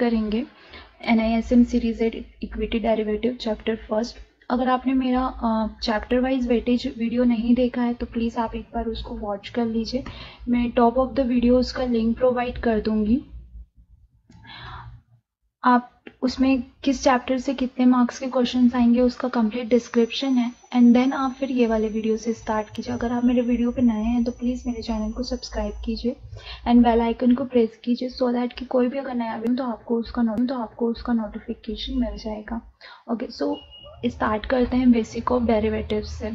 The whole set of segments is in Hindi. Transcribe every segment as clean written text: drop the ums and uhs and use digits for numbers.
करेंगे NISM series equity derivative chapter first. अगर आपने मेरा चैप्टर वाइज वेटेज वीडियो नहीं देखा है तो प्लीज़ आप एक बार उसको वॉच कर लीजिए। मैं टॉप ऑफ द वीडियो उसका लिंक प्रोवाइड कर दूंगी। आप उसमें किस चैप्टर से कितने मार्क्स के क्वेश्चंस आएंगे उसका कंप्लीट डिस्क्रिप्शन है, एंड देन आप फिर ये वाले वीडियो से स्टार्ट कीजिए। अगर आप मेरे वीडियो पे नए हैं तो प्लीज़ मेरे चैनल को सब्सक्राइब कीजिए एंड बेल आइकन को प्रेस कीजिए सो दैट कि कोई भी अगर नया वीडियो तो आपको उसका नोटिफिकेशन मिल जाएगा। ओके, सो स्टार्ट करते हैं बेसिक ऑफ डेरिवेटिव्स से।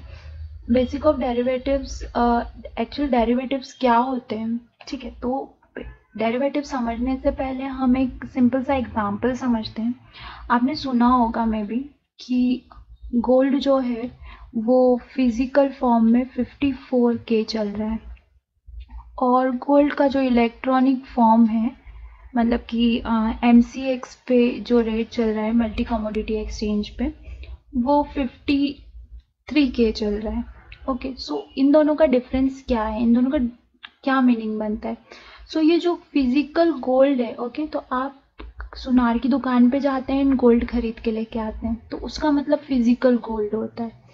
Basic of derivatives, actual derivatives क्या होते हैं, ठीक है। तो डेरिवेटिव समझने से पहले हम एक सिंपल सा एग्जांपल समझते हैं। आपने सुना होगा मे बी कि गोल्ड जो है वो फिजिकल फॉर्म में 54K चल रहा है, और गोल्ड का जो इलेक्ट्रॉनिक फॉर्म है, मतलब कि MCX पे जो रेट चल रहा है मल्टी कमोडिटी एक्सचेंज पे, वो 53K चल रहा है। ओके, सो इन दोनों का डिफरेंस क्या है, इन दोनों का क्या मीनिंग बनता है। सो ये जो फिजिकल गोल्ड है, ओके, तो आप सुनार की दुकान पे जाते हैं, गोल्ड खरीद के लेके आते हैं, तो उसका मतलब फिजिकल गोल्ड होता है।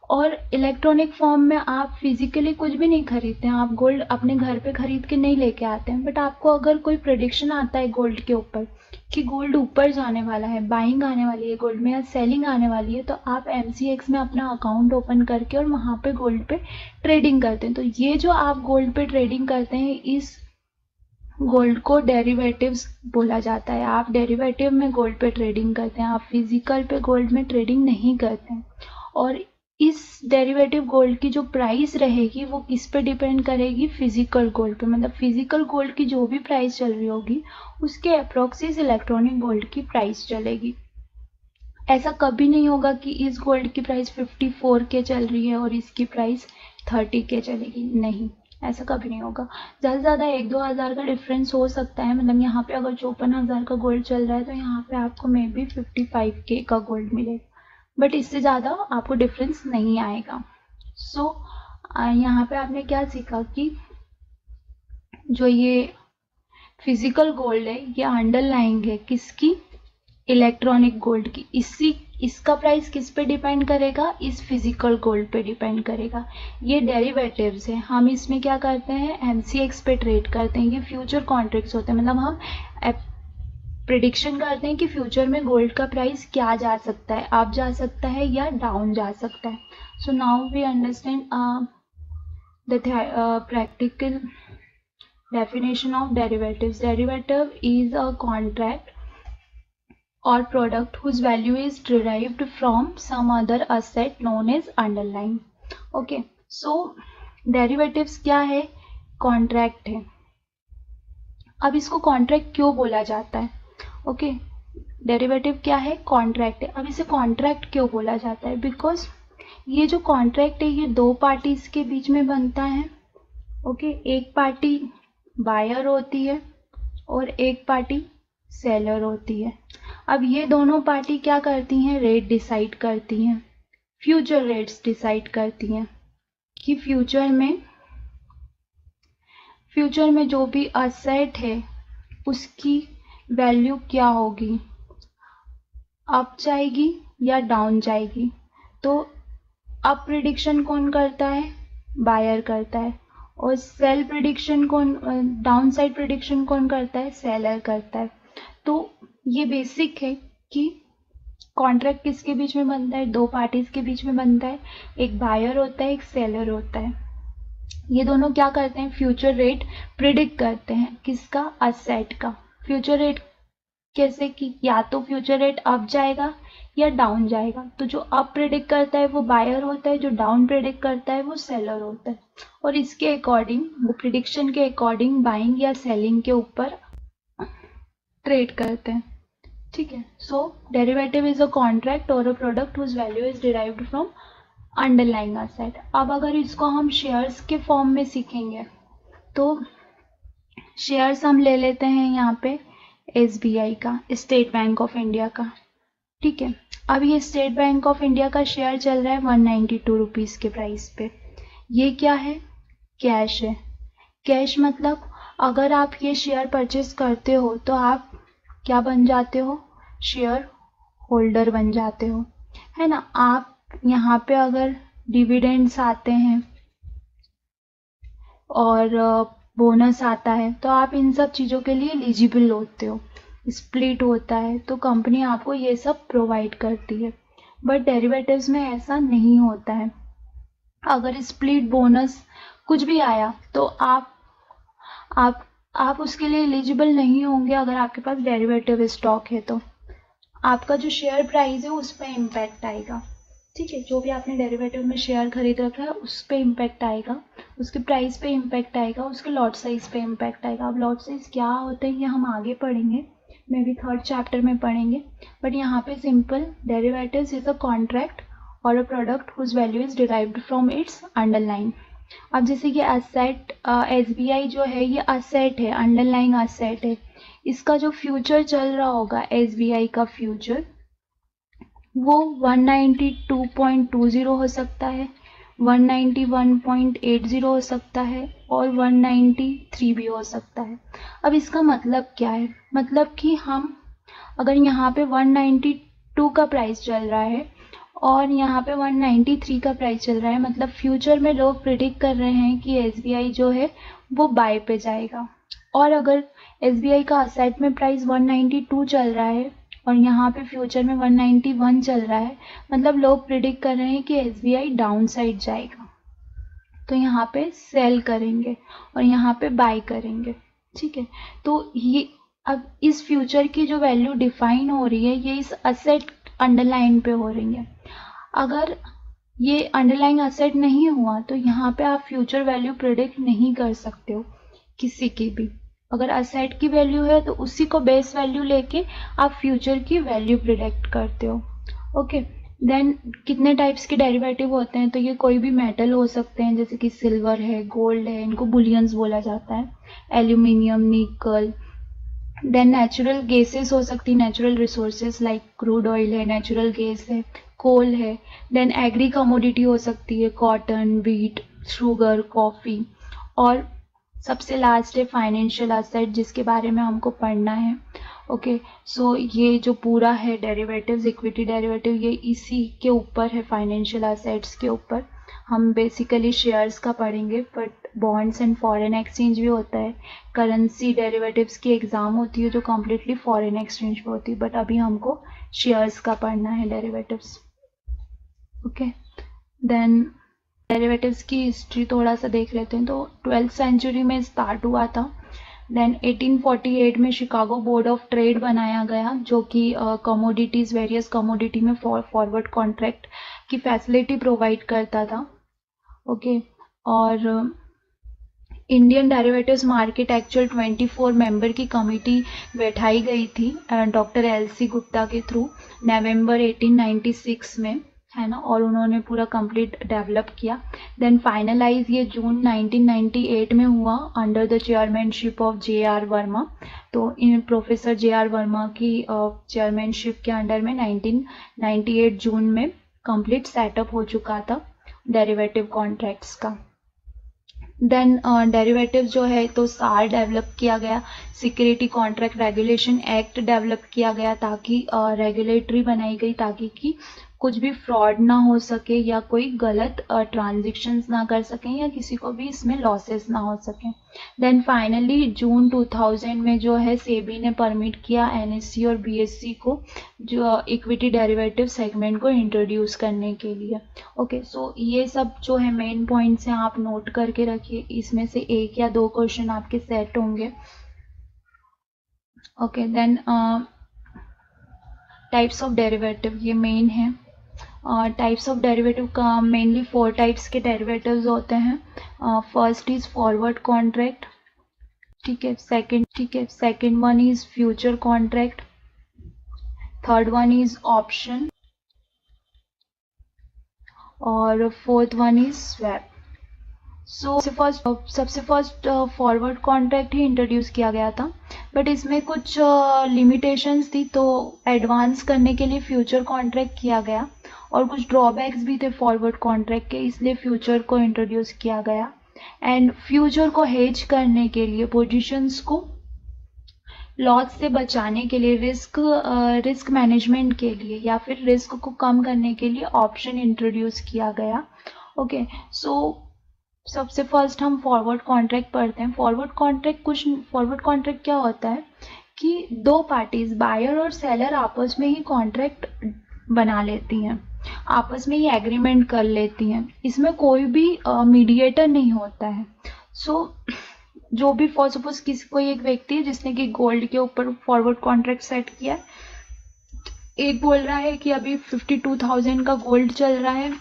और इलेक्ट्रॉनिक फॉर्म में आप फिजिकली कुछ भी नहीं खरीदते हैं, आप गोल्ड अपने घर पे खरीद के नहीं लेके आते हैं, बट आपको अगर कोई प्रेडिक्शन आता है गोल्ड के ऊपर कि गोल्ड ऊपर जाने वाला है, बाइंग आने वाली है गोल्ड में या सेलिंग आने वाली है, तो आप MCX में अपना अकाउंट ओपन करके और वहाँ पे गोल्ड पे ट्रेडिंग करते हैं। तो ये जो आप गोल्ड पे ट्रेडिंग करते हैं, इस गोल्ड को डेरिवेटिव्स बोला जाता है। आप डेरिवेटिव में गोल्ड पे ट्रेडिंग करते हैं, आप फिजिकल पे गोल्ड में ट्रेडिंग नहीं करते हैं। और इस डेरिवेटिव गोल्ड की जो प्राइस रहेगी वो किस पे डिपेंड करेगी, फिजिकल गोल्ड पे। मतलब फिजिकल गोल्ड की जो भी प्राइस चल रही होगी उसके अप्रोक्सिस इलेक्ट्रॉनिक गोल्ड की प्राइस चलेगी। ऐसा कभी नहीं होगा कि इस गोल्ड की प्राइस 54K चल रही है और इसकी प्राइस 30K चलेगी, नहीं, ऐसा कभी नहीं होगा। ज़्यादा से ज़्यादा 1-2 हज़ार का डिफरेंस हो सकता है। मतलब यहाँ पे अगर 54,000 का गोल्ड चल रहा है तो यहाँ पे आपको मे बी 55K का गोल्ड मिलेगा, बट इससे ज़्यादा आपको डिफरेंस नहीं आएगा। सो यहाँ पे आपने क्या सीखा कि जो ये फिजिकल गोल्ड है ये अंडरलाइंग है किसकी, इलेक्ट्रॉनिक गोल्ड की। इसका प्राइस किस पे डिपेंड करेगा, इस फिजिकल गोल्ड पे डिपेंड करेगा। ये डेरिवेटिव्स है, हम इसमें क्या करते हैं, MCX पे ट्रेड करते हैं। ये फ्यूचर कॉन्ट्रैक्ट्स होते हैं, मतलब हम प्रिडिक्शन करते हैं कि फ्यूचर में गोल्ड का प्राइस क्या जा सकता है, अप जा सकता है या डाउन जा सकता है। So now we understand the practical definition of derivatives. Derivative is a contract or product whose value is derived from some other asset known as underlying. Okay, so derivatives क्या है, contract है। अब इसको contract क्यों बोला जाता है, ओके, डेरिवेटिव क्या है, कॉन्ट्रैक्ट है। अब इसे कॉन्ट्रैक्ट क्यों बोला जाता है, बिकॉज ये जो कॉन्ट्रैक्ट है ये दो पार्टीज के बीच में बनता है। ओके, एक पार्टी बायर होती है और एक पार्टी सेलर होती है। अब ये दोनों पार्टी क्या करती हैं, रेट डिसाइड करती हैं, फ्यूचर रेट्स डिसाइड करती हैं कि फ्यूचर में जो भी असेट है उसकी वैल्यू क्या होगी, अप जाएगी या डाउन जाएगी। तो अप प्रिडिक्शन कौन करता है, बायर करता है, और सेल प्रिडिक्शन कौन, डाउन साइड प्रिडिक्शन कौन करता है, सेलर करता है। तो ये बेसिक है कि कॉन्ट्रैक्ट किसके बीच में बनता है, दो पार्टीज के बीच में बनता है, एक बायर होता है, एक सेलर होता है। ये दोनों क्या करते हैं, फ्यूचर रेट प्रिडिक्ट करते हैं, किसका, असेट का। फ्यूचर रेट कैसे कि या तो फ्यूचर रेट अप जाएगा या डाउन जाएगा। तो जो अप प्रेडिक्ट करता है वो बायर होता है, जो डाउन प्रेडिक्ट करता है वो सेलर होता है, और इसके अकॉर्डिंग, वो प्रिडिक्शन के अकॉर्डिंग बाइंग या सेलिंग के ऊपर ट्रेड करते हैं, ठीक है। So derivative is a contract और a product whose value is derived from underlying asset. अब अगर इसको हम शेयर्स के फॉर्म में सीखेंगे तो शेयर्स हम ले लेते हैं यहाँ पे SBI का, स्टेट बैंक ऑफ इंडिया का, ठीक है। अब ये स्टेट बैंक ऑफ इंडिया का शेयर चल रहा है 192 रुपीज़ के प्राइस पे। ये क्या है, कैश है। कैश मतलब अगर आप ये शेयर परचेस करते हो तो आप क्या बन जाते हो, शेयर होल्डर बन जाते हो, है ना। आप यहाँ पे अगर डिविडेंड्स आते हैं और बोनस आता है तो आप इन सब चीज़ों के लिए एलिजिबल होते हो। स्प्लिट होता है तो कंपनी आपको ये सब प्रोवाइड करती है, बट डेरिवेटिव्स में ऐसा नहीं होता है। अगर स्प्लिट बोनस कुछ भी आया तो आप उसके लिए एलिजिबल नहीं होंगे अगर आपके पास डेरिवेटिव स्टॉक है। तो आपका जो शेयर प्राइस है उस पर इम्पैक्ट आएगा, ठीक है। जो भी आपने डेरिवेटिव में शेयर खरीद रखा है उस पर इम्पैक्ट आएगा, उसके प्राइस पे इम्पैक्ट आएगा, उसके लॉट साइज पे इम्पैक्ट आएगा। अब लॉट साइज क्या होते हैं ये हम आगे पढ़ेंगे, मे बी 3rd चैप्टर में पढ़ेंगे, बट यहाँ पे simple derivatives is a contract और a product whose value is derived from its underline. अब जैसे कि असेट, SBI जो है ये असेट है, अंडरलाइंग असेट है। इसका जो फ्यूचर चल रहा होगा SBI का फ्यूचर, वो 192.20 हो सकता है, 191.80 हो सकता है और 193 भी हो सकता है। अब इसका मतलब क्या है, मतलब कि हम अगर यहाँ पे 192 का प्राइस चल रहा है और यहाँ पे 193 का प्राइस चल रहा है, मतलब फ्यूचर में लोग प्रिडिक्ट कर रहे हैं कि SBI जो है वो बाय पे जाएगा। और अगर SBI का असेट में प्राइस 192 चल रहा है और यहाँ पे फ्यूचर में 191 चल रहा है, मतलब लोग प्रिडिक्ट कर रहे हैं कि SBI डाउन साइड जाएगा, तो यहाँ पे सेल करेंगे और यहाँ पे बाय करेंगे, ठीक है। तो ये अब इस फ्यूचर की जो वैल्यू डिफाइन हो रही है ये इस असेट अंडरलाइन पे हो रही है। अगर ये अंडरलाइन असेट नहीं हुआ तो यहाँ पे आप फ्यूचर वैल्यू प्रिडिक्ट नहीं कर सकते हो किसी की भी। अगर असेट की वैल्यू है तो उसी को बेस वैल्यू लेके आप फ्यूचर की वैल्यू प्रिडिक्ट करते हो, ओके। देन कितने टाइप्स के डेरिवेटिव होते हैं, तो ये कोई भी मेटल हो सकते हैं, जैसे कि सिल्वर है, गोल्ड है, इनको बुलियंस बोला जाता है, एल्यूमिनियम, निकल। देन नेचुरल गैसेस हो सकती है, natural resources like crude oil है, नेचुरल गैस है, कोल है। देन एग्री कमोडिटी हो सकती है, कॉटन, व्हीट, शुगर, कॉफ़ी। और सबसे लास्ट है फाइनेंशियल असेट, जिसके बारे में हमको पढ़ना है, ओके। सो ये जो पूरा है डेरिवेटिव्स, इक्विटी डेरिवेटिव, ये इसी के ऊपर है, फाइनेंशियल असेट्स के ऊपर। हम बेसिकली शेयर्स का पढ़ेंगे, but bonds and foreign exchange भी होता है। करेंसी डेरिवेटिव्स की एग्जाम होती है जो कम्प्लीटली फॉरेन एक्सचेंज पे होती है, बट अभी हमको शेयर्स का पढ़ना है, डेरिवेटिव्स, ओके। देन डेरिवेटिव्स की हिस्ट्री थोड़ा सा देख लेते हैं। तो 12th सेंचुरी में स्टार्ट हुआ था। देन 1848 में शिकागो बोर्ड ऑफ ट्रेड बनाया गया, जो कि कमोडिटीज़, वेरियस कमोडिटी में फॉरवर्ड कॉन्ट्रैक्ट की फैसिलिटी प्रोवाइड करता था, ओके। और Indian derivatives market actual 24 member की कमेटी बैठाई गई थी डॉक्टर LC गुप्ता के थ्रू नवंबर 1896 में, है ना। और उन्होंने पूरा कंप्लीट डेवलप किया। देन फाइनलाइज ये जून 1998 में हुआ under the chairmanship of JR Verma. तो इन प्रोफेसर JR वर्मा की चेयरमैनशिप के अंडर में 1998 जून में कंप्लीट सेटअप हो चुका था डेरिवेटिव कॉन्ट्रैक्ट्स का। देन डेरिवेटिव जो है तो सार डेवलप किया गया, security contract regulation act develop किया गया, ताकि रेगुलेटरी बनाई गई ताकि कि कुछ भी फ्रॉड ना हो सके या कोई गलत ट्रांजेक्शन्स ना कर सकें या किसी को भी इसमें लॉसेस ना हो सकें। देन फाइनली जून 2000 में जो है सेबी ने परमिट किया NSE और BSE को जो इक्विटी डेरिवेटिव सेगमेंट को इंट्रोड्यूस करने के लिए, ओके। सो ये सब जो है मेन पॉइंट्स हैं, आप नोट करके रखिए। इसमें से 1 या 2 क्वेश्चन आपके सेट होंगे, okay. Then types of derivative ये मेन है। टाइप्स ऑफ डेरिवेटिव का मेनली 4 टाइप्स के डेरिवेटिव्स होते हैं। फर्स्ट इज फॉरवर्ड कॉन्ट्रैक्ट, ठीक है। Second one is future contract, third one is option और fourth one is swap. So सबसे फर्स्ट फॉरवर्ड कॉन्ट्रैक्ट ही इंट्रोड्यूस किया गया था, बट इसमें कुछ लिमिटेशंस थी, तो एडवांस करने के लिए फ्यूचर कॉन्ट्रैक्ट किया गया और कुछ ड्रॉबैक्स भी थे फॉरवर्ड कॉन्ट्रैक्ट के, इसलिए फ्यूचर को इंट्रोड्यूस किया गया। एंड फ्यूचर को हेज करने के लिए, पोजीशंस को लॉस से बचाने के लिए, रिस्क मैनेजमेंट के लिए या फिर रिस्क को कम करने के लिए ऑप्शन इंट्रोड्यूस किया गया। ओके, सो सबसे फर्स्ट हम फॉरवर्ड कॉन्ट्रैक्ट पढ़ते हैं। फॉरवर्ड कॉन्ट्रैक्ट क्या होता है कि दो पार्टीज बायर और सेलर आपस में ही कॉन्ट्रैक्ट बना लेती हैं, आपस में ही एग्रीमेंट कर लेती हैं, इसमें कोई भी मीडिएटर नहीं होता है। सो जो भी फॉर सपोज कोई एक व्यक्ति है जिसने कि गोल्ड के ऊपर फॉरवर्ड कॉन्ट्रैक्ट सेट किया है, एक बोल रहा है कि अभी 52,000 का गोल्ड चल रहा है,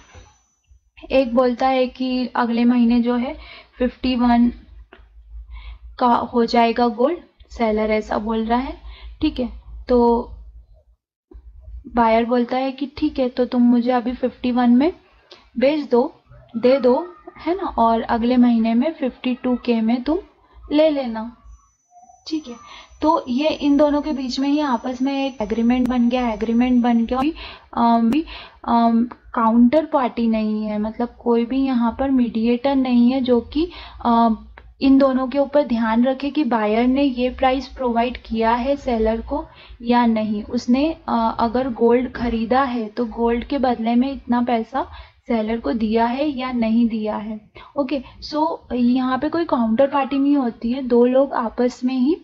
एक बोलता है कि अगले महीने जो है 51 का हो जाएगा गोल्ड, सेलर ऐसा बोल रहा है। ठीक है, तो बायर बोलता है कि ठीक है, तो तुम मुझे अभी 51 में बेच दो, दे दो, है ना, और अगले महीने में 52K में तुम ले लेना। ठीक है, तो ये इन दोनों के बीच में ही आपस में एक एग्रीमेंट बन गया। एग्रीमेंट बन गया भी काउंटर पार्टी नहीं है, मतलब कोई भी यहाँ पर मीडिएटर नहीं है जो कि इन दोनों के ऊपर ध्यान रखे कि बायर ने ये प्राइस प्रोवाइड किया है सेलर को या नहीं। उसने अगर गोल्ड खरीदा है तो गोल्ड के बदले में इतना पैसा सेलर को दिया है या नहीं दिया है। ओके, सो यहाँ पे कोई काउंटर पार्टी नहीं होती है, दो लोग आपस में ही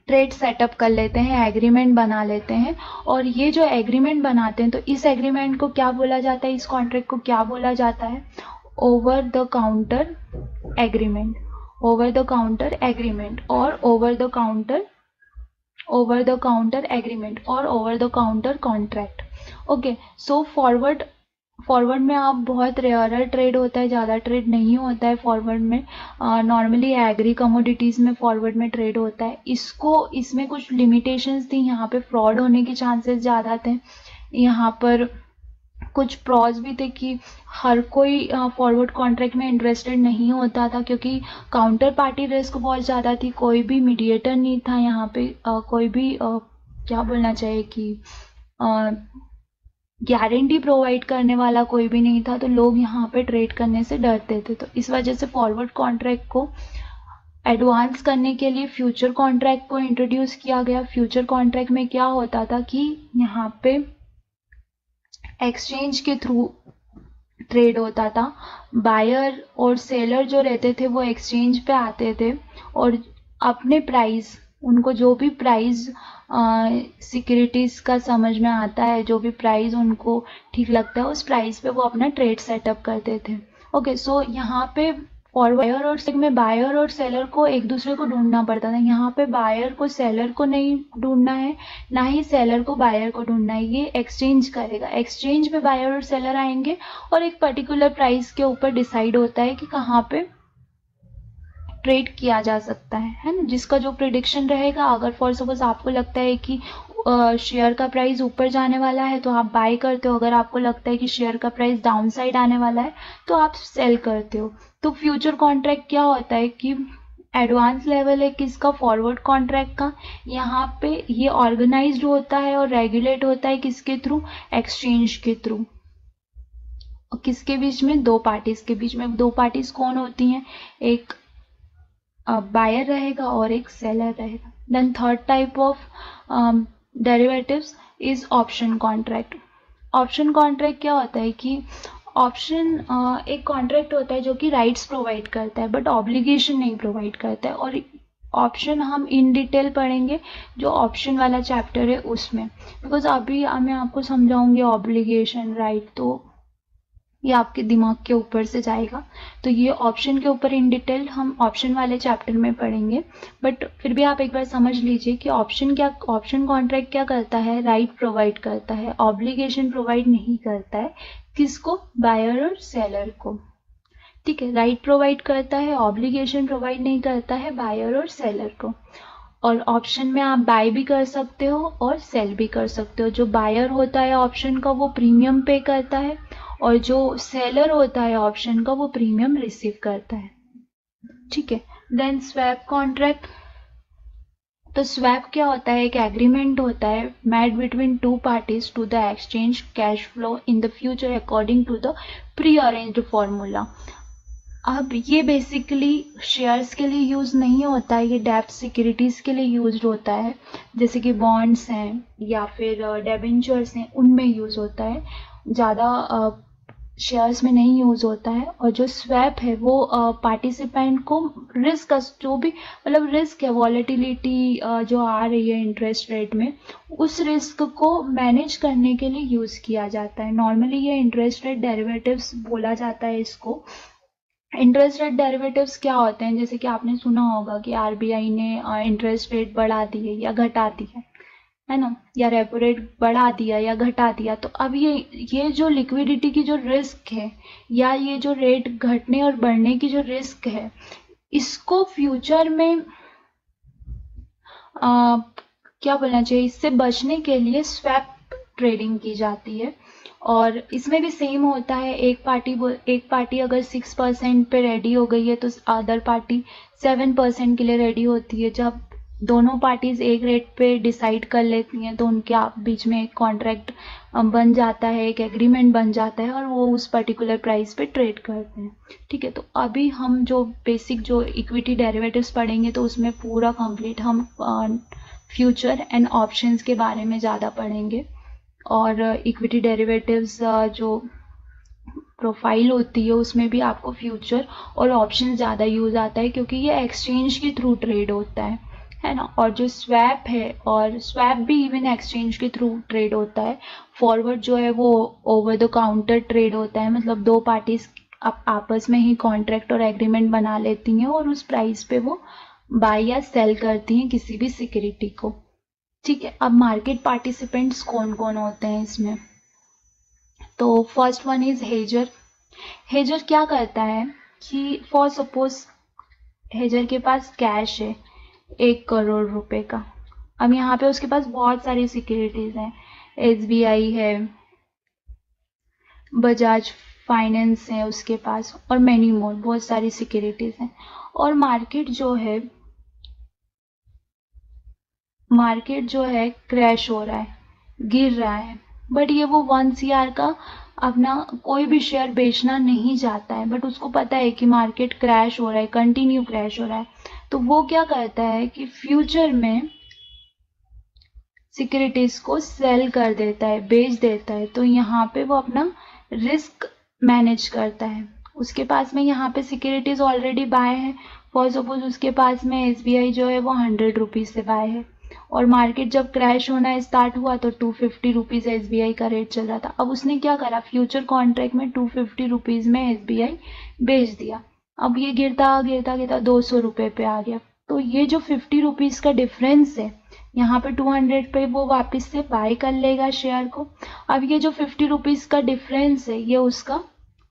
ट्रेड सेटअप कर लेते हैं, एग्रीमेंट बना लेते हैं। और ये जो एग्रीमेंट बनाते हैं, तो इस एग्रीमेंट को क्या बोला जाता है, इस कॉन्ट्रैक्ट को क्या बोला जाता है, over the counter agreement, over the counter agreement और ओवर द काउंटर एग्रीमेंट और over the counter contract. Okay, so forward में आप बहुत रेयरर ट्रेड होता है, ज़्यादा ट्रेड नहीं होता है फॉरवर्ड में। नॉर्मली एग्री कमोडिटीज़ में फॉरवर्ड में ट्रेड होता है। इसमें कुछ लिमिटेशंस थी, यहाँ पे फ्रॉड होने के चांसेस ज़्यादा थे। यहाँ पर कुछ प्रॉज भी थे कि हर कोई फॉरवर्ड कॉन्ट्रैक्ट में इंटरेस्टेड नहीं होता था, क्योंकि काउंटर पार्टी रिस्क बहुत ज़्यादा थी, कोई भी मीडिएटर नहीं था यहाँ पे, कोई भी क्या बोलना चाहिए कि गारंटी प्रोवाइड करने वाला कोई भी नहीं था, तो लोग यहाँ पे ट्रेड करने से डरते थे। तो इस वजह से फॉरवर्ड कॉन्ट्रैक्ट को एडवांस करने के लिए फ्यूचर कॉन्ट्रैक्ट को इंट्रोड्यूस किया गया। फ्यूचर कॉन्ट्रैक्ट में क्या होता था कि यहाँ पे एक्सचेंज के थ्रू ट्रेड होता था। बायर और सेलर जो रहते थे वो एक्सचेंज पे आते थे और अपने प्राइस, उनको जो भी प्राइस सिक्योरिटीज़ का समझ में आता है, जो भी प्राइस उनको ठीक लगता है, उस प्राइस पे वो अपना ट्रेड सेटअप करते थे। ओके, सो यहाँ पे बायर और सेलर को एक दूसरे को ढूंढना पड़ता था। यहाँ पे बायर को सेलर को नहीं ढूंढना है, ना ही सेलर को बायर को ढूंढना है, ये एक्सचेंज करेगा। एक्सचेंज पे बायर और सेलर आएंगे और एक पर्टिकुलर प्राइस के ऊपर डिसाइड होता है कि कहाँ पे ट्रेड किया जा सकता है ना, जिसका जो प्रिडिक्शन रहेगा। अगर फॉर सपोज आपको लगता है कि शेयर का प्राइस ऊपर जाने वाला है तो आप बाय करते हो, अगर आपको लगता है कि शेयर का प्राइस डाउन साइड आने वाला है तो आप सेल करते हो। तो फ्यूचर कॉन्ट्रैक्ट क्या होता है कि एडवांस लेवल है किसका, फॉरवर्ड कॉन्ट्रैक्ट का। यहाँ पे ये ऑर्गेनाइज्ड होता है और रेगुलेट होता है किसके थ्रू, एक्सचेंज के थ्रू। किसके बीच में, दो पार्टीज के बीच में। दो पार्टीज कौन होती हैं, एक बायर रहेगा और एक सेलर रहेगा। Then third type of derivatives is option contract. Option contract क्या होता है कि ऑप्शन एक कॉन्ट्रैक्ट होता है जो कि राइट्स प्रोवाइड करता है बट ऑब्लिगेशन नहीं प्रोवाइड करता है। और ऑप्शन हम इन डिटेल पढ़ेंगे जो ऑप्शन वाला चैप्टर है उसमें, बिकॉज अभी मैं आपको समझाऊंगी ऑब्लिगेशन राइट, तो ये आपके दिमाग के ऊपर से जाएगा। तो ये ऑप्शन के ऊपर इन डिटेल हम ऑप्शन वाले चैप्टर में पढ़ेंगे, बट फिर भी आप एक बार समझ लीजिए कि ऑप्शन कॉन्ट्रैक्ट क्या करता है, राइट प्रोवाइड करता है, ऑब्लिगेशन प्रोवाइड नहीं करता है। किसको, बायर और सेलर को। ठीक है, राइट प्रोवाइड करता है, ऑब्लिगेशन प्रोवाइड नहीं करता है बायर और सेलर को। और ऑप्शन में आप बाय भी कर सकते हो और सेल भी कर सकते हो। जो बायर होता है ऑप्शन का वो प्रीमियम पे करता है और जो सेलर होता है ऑप्शन का वो प्रीमियम रिसीव करता है। ठीक है, देन स्वैप कॉन्ट्रैक्ट। तो स्वैप क्या होता है, एक एग्रीमेंट होता है made between two parties to the exchange cash flow in the future according to the pre arranged formula. अब ये बेसिकली शेयर्स के लिए यूज़ नहीं होता है, ये डेब्ट सिक्योरिटीज़ के लिए यूज होता है, जैसे कि बॉन्ड्स हैं या फिर डेबेंचर्स हैं, उनमें यूज़ होता है, ज़्यादा शेयर्स में नहीं यूज़ होता है। और जो स्वैप है वो पार्टिसिपेंट को रिस्क, जो भी मतलब रिस्क है, वॉलेटिलिटी जो आ रही है इंटरेस्ट रेट में, उस रिस्क को मैनेज करने के लिए यूज़ किया जाता है। नॉर्मली ये इंटरेस्ट रेट डेरिवेटिव्स बोला जाता है इसको। इंटरेस्ट रेट डेरिवेटिव्स क्या होते हैं, जैसे कि आपने सुना होगा कि आरबीआई ने इंटरेस्ट रेट बढ़ा दिए या घटा दिया, है ना, या रेपो रेट बढ़ा दिया या घटा दिया। तो अब ये जो लिक्विडिटी की जो रिस्क है, या ये जो रेट घटने और बढ़ने की जो रिस्क है, इसको फ्यूचर में क्या बोलना चाहिए, इससे बचने के लिए स्वैप ट्रेडिंग की जाती है। और इसमें भी सेम होता है, एक पार्टी अगर 6% पे रेडी हो गई है तो अदर पार्टी 7% के लिए रेडी होती है। जब दोनों पार्टीज एक रेट पे डिसाइड कर लेती हैं तो उनके बीच में एक कॉन्ट्रैक्ट बन जाता है, एक एग्रीमेंट बन जाता है, और वो उस पर्टिकुलर प्राइस पे ट्रेड करते हैं। ठीक है, तो अभी हम जो बेसिक जो इक्विटी डेरिवेटिव्स पढ़ेंगे तो उसमें पूरा कंप्लीट हम फ्यूचर एंड ऑप्शंस के बारे में ज़्यादा पढ़ेंगे। और इक्विटी डेरिवेटिव्स जो प्रोफाइल होती है उसमें भी आपको फ्यूचर और ऑप्शन ज़्यादा यूज आता है, क्योंकि ये एक्सचेंज के थ्रू ट्रेड होता है ना। और जो स्वैप है, और स्वैप भी इवन एक्सचेंज के थ्रू ट्रेड होता है। फॉरवर्ड जो है वो ओवर द काउंटर ट्रेड होता है, मतलब दो पार्टीज आपस में ही कॉन्ट्रैक्ट और एग्रीमेंट बना लेती हैं और उस प्राइस पे वो बाय या सेल करती हैं किसी भी सिक्योरिटी को। ठीक है, अब मार्केट पार्टिसिपेंट्स कौन कौन होते हैं इसमें, तो फर्स्ट वन इज हेजर। हेजर क्या करता है कि फॉर सपोज हेजर के पास कैश है 1 करोड़ रुपए का। अब यहाँ पे उसके पास बहुत सारी सिक्योरिटीज हैं, SBI है, बजाज फाइनेंस है उसके पास, और मैनी मोर, बहुत सारी सिक्योरिटीज हैं। और मार्केट जो है क्रैश हो रहा है, गिर रहा है, बट ये वो 1 CR का अपना कोई भी शेयर बेचना नहीं चाहता है, बट उसको पता है कि मार्केट क्रैश हो रहा है, कंटिन्यू क्रैश हो रहा है। तो वो क्या करता है कि फ्यूचर में सिक्योरिटीज को सेल कर देता है, बेच देता है। तो यहाँ पे वो अपना रिस्क मैनेज करता है। उसके पास में यहाँ पे सिक्योरिटीज ऑलरेडी बाय है। फॉर सपोज उसके पास में SBI जो है वो 100 रुपीज से बाय है, और मार्केट जब क्रैश होना स्टार्ट हुआ तो 250 रुपीज SBI का रेट चल रहा था। अब उसने क्या करा, फ्यूचर कॉन्ट्रैक्ट में 250 रुपीज में SBI बेच दिया। अब ये गिरता गिरता गिरता 200 रुपये पे आ गया। तो ये जो 50 रुपीज का डिफरेंस है, यहाँ पे 200 पे वो वापस से बाय कर लेगा शेयर को। अब ये जो 50 रुपीज का डिफरेंस है ये उसका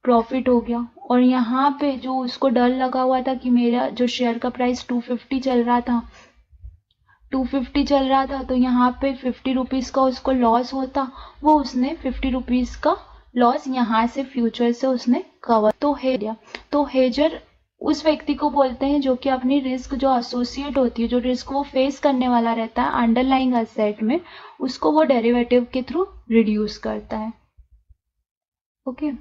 प्रॉफिट हो गया। और यहाँ पे जो उसको डर लगा हुआ था कि मेरा जो शेयर का प्राइस 250 चल रहा था, तो यहाँ पे 50 रुपीज का उसको लॉस होता, वो उसने 50 रुपीज का लॉस यहाँ से फ्यूचर से उसने कवर तो हेजर उस व्यक्ति को बोलते हैं जो कि अपनी रिस्क जो एसोसिएट होती है, जो रिस्क वो फेस करने वाला रहता है अंडरलाइंग असेट में, उसको वो डेरिवेटिव के थ्रू रिड्यूस करता है। ओके,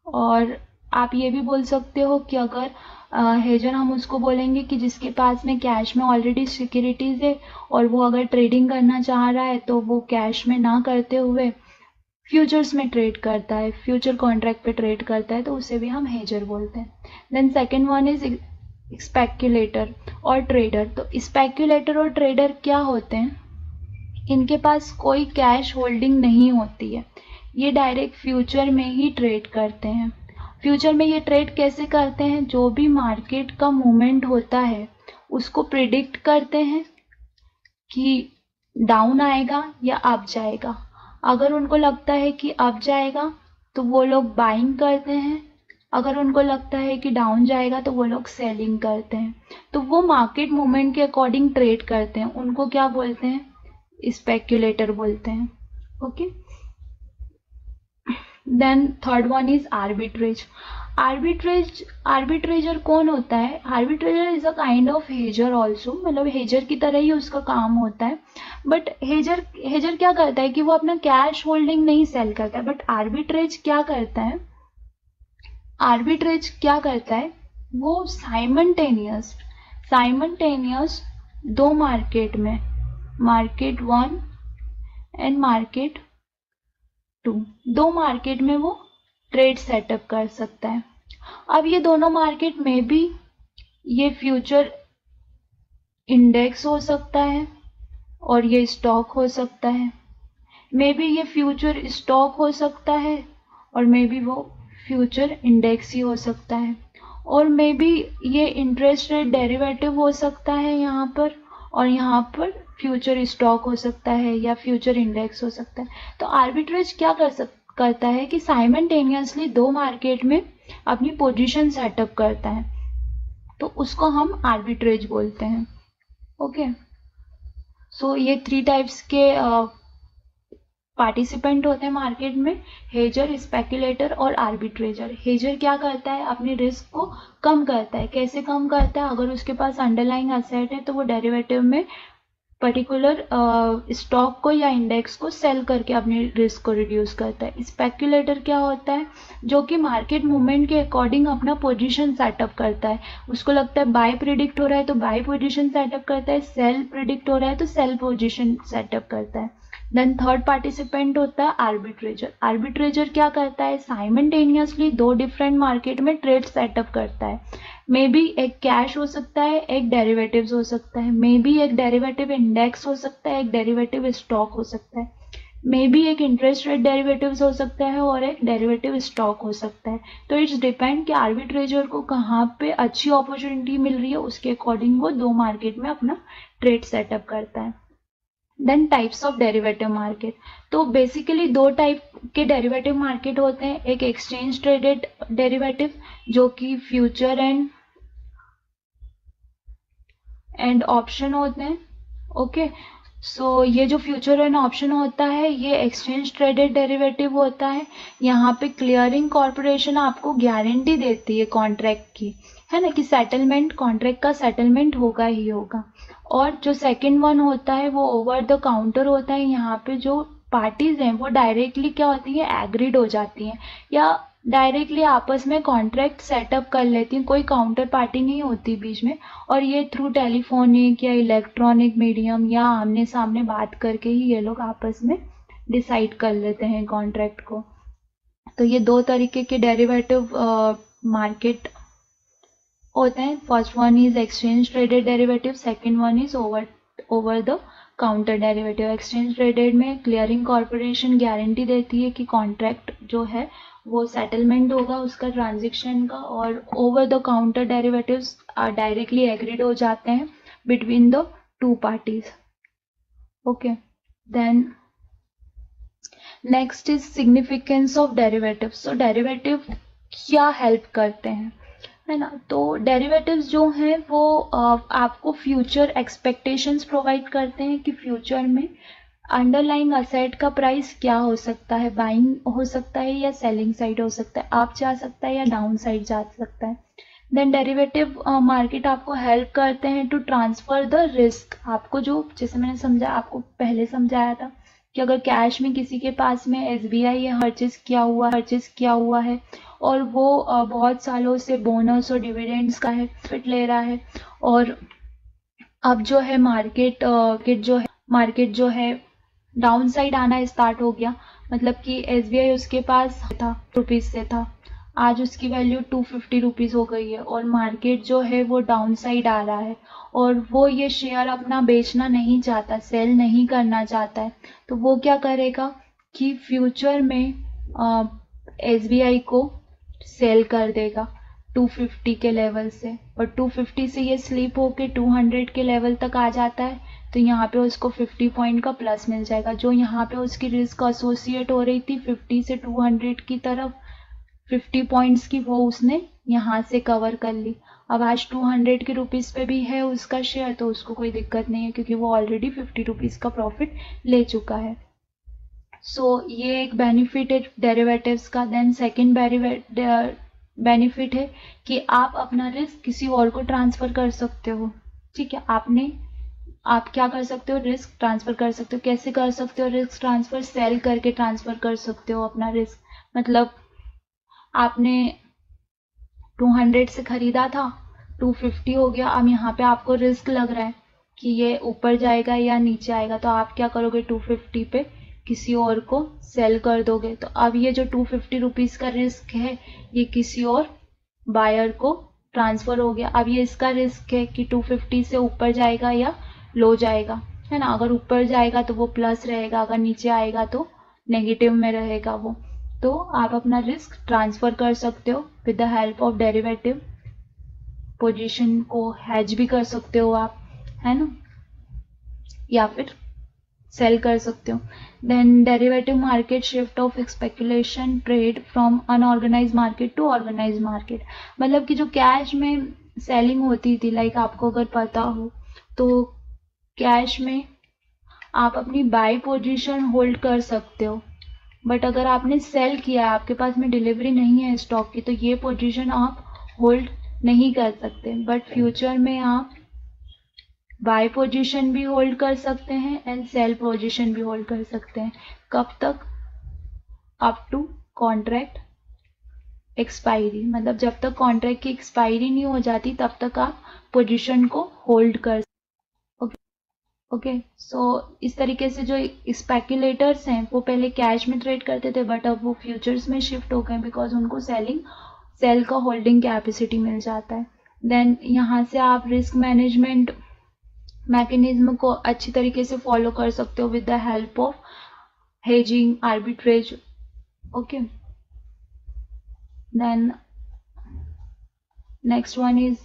और आप ये भी बोल सकते हो कि अगर हेजर हम उसको बोलेंगे कि जिसके पास में कैश में ऑलरेडी सिक्योरिटीज है और वो अगर ट्रेडिंग करना चाह रहा है तो वो कैश में ना करते हुए फ्यूचर्स में ट्रेड करता है, फ्यूचर कॉन्ट्रैक्ट पे ट्रेड करता है, तो उसे भी हम हेजर बोलते हैं। Then second one is speculator और ट्रेडर। तो स्पेक्यूलेटर और ट्रेडर क्या होते हैं, इनके पास कोई कैश होल्डिंग नहीं होती है, ये डायरेक्ट फ्यूचर में ही ट्रेड करते हैं। फ्यूचर में ये ट्रेड कैसे करते हैं, जो भी मार्केट का मूवमेंट होता है उसको प्रिडिक्ट करते हैं कि डाउन आएगा या अप जाएगा। अगर उनको लगता है कि अप जाएगा तो वो लोग बाइंग करते हैं, अगर उनको लगता है कि डाउन जाएगा तो वो लोग सेलिंग करते हैं। तो वो मार्केट मूवमेंट के अकॉर्डिंग ट्रेड करते हैं, उनको क्या बोलते हैं, स्पेक्यूलेटर बोलते हैं। Okay, then third one is arbitrage. Arbitrager कौन होता है, arbitrager is a kind of hedger also, मतलब हेजर की तरह ही उसका काम होता है। बट हेजर क्या करता है कि वो अपना कैश होल्डिंग नहीं सेल करता है, बट आर्बिट्रेज क्या करता है, वो साइमल्टेनियस दो मार्केट में, मार्केट 1 एंड मार्केट 2, दो मार्केट में वो ट्रेड सेटअप कर सकता है। अब ये दोनों मार्केट में भी ये फ्यूचर इंडेक्स हो सकता है और ये स्टॉक हो सकता है, मे बी ये फ्यूचर स्टॉक हो सकता है और मे बी वो फ्यूचर इंडेक्स ही हो सकता है, और मे बी ये इंटरेस्ट रेट डेरिवेटिव हो सकता है यहाँ पर, और यहाँ पर फ्यूचर स्टॉक हो सकता है या फ्यूचर इंडेक्स हो सकता है। तो आर्बिट्रेज क्या करता है कि साइमल्टेनियसली दो मार्केट में अपनी पोजीशन सेटअप करता है, तो उसको हम आर्बिट्रेज बोलते हैं। ओके, सो ये 3 टाइप्स के पार्टिसिपेंट होते हैं मार्केट में, हेजर, स्पेकुलेटर और आर्बिट्रेजर। हेजर क्या करता है, अपने रिस्क को कम करता है। कैसे कम करता है, अगर उसके पास अंडरलाइंग असेट है तो वो डेरिवेटिव में पर्टिकुलर स्टॉक को या इंडेक्स को सेल करके अपने रिस्क को रिड्यूस करता है। स्पेकुलेटर क्या होता है, जो कि मार्केट मूवमेंट के अकॉर्डिंग अपना पोजीशन सेटअप करता है। उसको लगता है बाय प्रिडिक्ट हो रहा है तो बाय पोजीशन सेटअप करता है, सेल प्रिडिक्ट हो रहा है तो सेल पोजीशन सेटअप करता है। देन थर्ड पार्टिसिपेंट होता है आर्बिट्रेजर। आर्बिट्रेजर क्या करता है, साइमल्टेनियसली दो डिफरेंट मार्केट में ट्रेड सेटअप करता है। मे बी एक कैश हो सकता है, एक डेरिवेटिव्स हो सकता है, मे बी एक डेरिवेटिव इंडेक्स हो सकता है, एक डेरिवेटिव स्टॉक हो सकता है, मे बी एक इंटरेस्ट रेट डेरिवेटिव्स हो सकता है और एक डेरिवेटिव स्टॉक हो सकता है। तो इट्स डिपेंड कि आर्बिट्रेजर को कहाँ पे अच्छी अपॉर्चुनिटी मिल रही है, उसके अकॉर्डिंग वो दो मार्केट में अपना ट्रेड सेटअप करता है। Then types of derivative market, तो बेसिकली दो टाइप के डेरिवेटिव मार्केट होते हैं। एक एक्सचेंज ट्रेडेड डेरिवेटिव जो कि फ्यूचर एंड ऑप्शन होते हैं। ओके, सो ये जो फ्यूचर एंड ऑप्शन होता है ये एक्सचेंज ट्रेडेड डेरिवेटिव होता है। यहाँ पे क्लियरिंग कॉर्पोरेशन आपको गारंटी देती है कॉन्ट्रैक्ट की, है ना, कि सेटलमेंट, कॉन्ट्रैक्ट का सेटलमेंट होगा ही होगा। और जो सेकंड वन होता है वो ओवर द काउंटर होता है। यहाँ पे जो पार्टीज हैं वो डायरेक्टली क्या होती है, एग्रीड हो जाती हैं या डायरेक्टली आपस में कॉन्ट्रैक्ट सेटअप कर लेती हैं, कोई काउंटर पार्टी नहीं होती बीच में। और ये थ्रू टेलीफोनिक या इलेक्ट्रॉनिक मीडियम या आमने सामने बात करके ही ये लोग आपस में डिसाइड कर लेते हैं कॉन्ट्रैक्ट को। तो ये दो तरीके के डेरिवेटिव मार्केट होते हैं। First one is exchange traded derivative, second one is over the counter derivative. Exchange traded में क्लियरिंग कॉर्पोरेशन गारंटी देती है कि कॉन्ट्रैक्ट जो है वो सेटलमेंट होगा उसका ट्रांजेक्शन का, और over the counter derivatives directly agreed हो जाते हैं between the two parties. Okay, then next is significance of derivative. So derivative क्या हेल्प करते हैं, है ना। तो डेरिवेटिव्स जो हैं वो आपको फ्यूचर एक्सपेक्टेशंस प्रोवाइड करते हैं कि फ्यूचर में अंडरलाइंग असेट का प्राइस क्या हो सकता है, बाइंग हो सकता है या सेलिंग साइड हो सकता है, अप जा सकता है या डाउन साइड जा सकता है। देन डेरिवेटिव मार्केट आपको हेल्प करते हैं टू ट्रांसफर द रिस्क। आपको जो, जैसे मैंने समझा, आपको पहले समझाया था कि अगर कैश में किसी के पास में एसबीआई या परचेज किया हुआ है और वो बहुत सालों से बोनस और डिविडेंड्स का है फिट ले रहा है, और अब जो है मार्केट जो है डाउन साइड आना स्टार्ट हो गया, मतलब कि एसबीआई उसके पास था रुपीज से था, आज उसकी वैल्यू 250 रुपीज हो गई है और मार्केट जो है वो डाउन साइड आ रहा है और वो ये शेयर अपना बेचना नहीं चाहता, सेल नहीं करना चाहता है। तो वो क्या करेगा कि फ्यूचर में एसबीआई को सेल कर देगा 250 के लेवल से, और 250 से ये स्लिप होके 200 के लेवल तक आ जाता है। तो यहाँ पे उसको 50 पॉइंट का प्लस मिल जाएगा। जो यहाँ पे उसकी रिस्क एसोसिएट हो रही थी 50 से 200 की तरफ, 50 पॉइंट्स की, वो उसने यहाँ से कवर कर ली। अब आज 200 के रुपीज़ पे भी है उसका शेयर, तो उसको कोई दिक्कत नहीं है क्योंकि वो ऑलरेडी 50 रुपीज़ का प्रॉफिट ले चुका है। सो ये एक बेनिफिट है डेरिवेटिव्स का। देन सेकेंड बेनिफिट है कि आप अपना रिस्क किसी और को ट्रांसफर कर सकते हो। ठीक है, आप क्या कर सकते हो, रिस्क ट्रांसफर कर सकते हो। कैसे कर सकते हो रिस्क ट्रांसफर, सेल करके ट्रांसफर कर सकते हो अपना रिस्क। मतलब आपने 200 से खरीदा था, 250 हो गया। अब यहाँ पे आपको रिस्क लग रहा है कि ये ऊपर जाएगा या नीचे आएगा, तो आप क्या करोगे, 250 पे किसी और को सेल कर दोगे। तो अब ये जो 250 रुपीज़ का रिस्क है ये किसी और बायर को ट्रांसफ़र हो गया। अब ये इसका रिस्क है कि 250 से ऊपर जाएगा या लो जाएगा, है ना। अगर ऊपर जाएगा तो वो प्लस रहेगा, अगर नीचे आएगा तो नेगेटिव में रहेगा वो। तो आप अपना रिस्क ट्रांसफ़र कर सकते हो with the help of derivative. Position को हेज भी कर सकते हो आप, है ना, या फिर सेल कर सकते हो। Then derivative market shift of speculation trade from unorganise market to organise market. मतलब कि जो कैश में सेलिंग होती थी, लाइक आपको अगर पता हो तो कैश में आप अपनी बाय पोजीशन होल्ड कर सकते हो, बट अगर आपने सेल किया है, आपके पास में डिलीवरी नहीं है स्टॉक की, तो ये पोजीशन आप होल्ड नहीं कर सकते। बट फ्यूचर में आप बाय पोजीशन भी होल्ड कर सकते हैं एंड सेल पोजीशन भी होल्ड कर सकते हैं। कब तक, अप टू कॉन्ट्रैक्ट एक्सपायरी, मतलब जब तक कॉन्ट्रैक्ट की एक्सपायरी नहीं हो जाती तब तक आप पोजीशन को होल्ड कर। ओके, सो इस तरीके से जो स्पेकुलेटर्स हैं वो पहले कैश में ट्रेड करते थे, बट अब वो फ्यूचर्स में शिफ्ट हो गए बिकॉज उनको सेल का होल्डिंग कैपेसिटी मिल जाता है। देन यहाँ से आप रिस्क मैनेजमेंट मैकेनिज्म को अच्छी तरीके से फॉलो कर सकते हो with the help of hedging, arbitrage. Okay, then next one is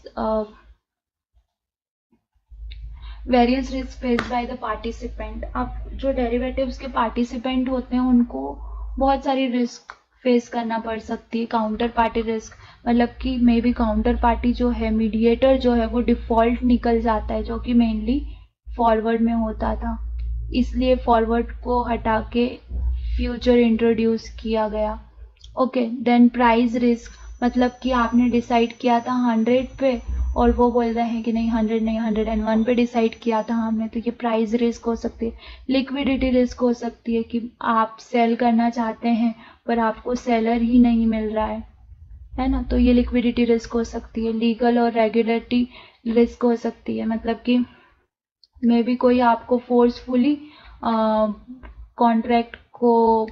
various risk face by the participant. अब जो डेरिवेटिव्स के पार्टिसिपेंट होते हैं उनको बहुत सारी रिस्क फेस करना पड़ सकती है। काउंटर पार्टी रिस्क, मतलब कि मे बी काउंटर पार्टी जो है, मीडिएटर जो है, वो डिफ़ॉल्ट निकल जाता है, जो कि मेनली फॉरवर्ड में होता था, इसलिए फॉरवर्ड को हटा के फ्यूचर इंट्रोड्यूस किया गया। ओके, देन प्राइस रिस्क, मतलब कि आपने डिसाइड किया था 100 पे और वो बोल रहे हैं कि नहीं 100 नहीं 101 पे डिसाइड किया था हमने, तो ये प्राइस रिस्क हो सकती है। लिक्विडिटी रिस्क हो सकती है कि आप सेल करना चाहते हैं पर आपको सेलर ही नहीं मिल रहा है ना, तो ये लिक्विडिटी रिस्क हो सकती है। लीगल और रेगुलेटरी रिस्क हो सकती है, मतलब कि मे बी कोई आपको फोर्सफुली कॉन्ट्रैक्ट को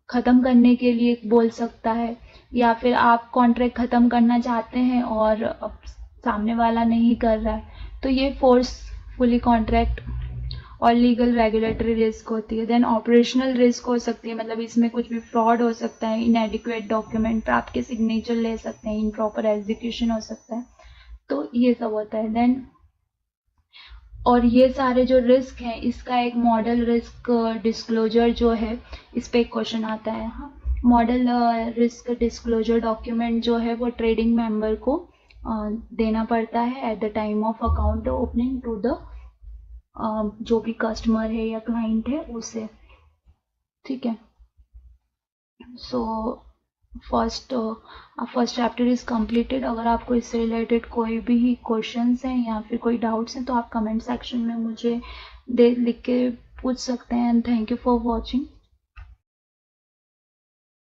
ख़त्म करने के लिए बोल सकता है, या फिर आप कॉन्ट्रैक्ट ख़त्म करना चाहते हैं और अब सामने वाला नहीं कर रहा है, तो ये फोर्सफुली कॉन्ट्रैक्ट और लीगल रेगुलेटरी रिस्क होती है। देन ऑपरेशनल रिस्क हो सकती है, मतलब इसमें कुछ भी फ्रॉड हो सकता है, इनएडिक्वेट डॉक्यूमेंट पे आपके सिग्नेचर ले सकते हैं, इम्प्रॉपर एग्जीक्यूशन हो सकता है, तो ये सब होता है। देन और ये सारे जो रिस्क हैं इसका एक मॉडल रिस्क डिस्क्लोजर जो है, इस पे एक क्वेश्चन आता है। हाँ, मॉडल रिस्क डिस्क्लोजर डॉक्यूमेंट जो है वो ट्रेडिंग मेंबर को देना पड़ता है at the time of account opening to the जो भी कस्टमर है या क्लाइंट है उसे, ठीक है। So first chapter is completed. अगर आपको इससे रिलेटेड कोई भी क्वेश्चंस हैं या फिर कोई डाउट्स हैं तो आप कमेंट सेक्शन में मुझे लिख के पूछ सकते हैं। And thank you for watching.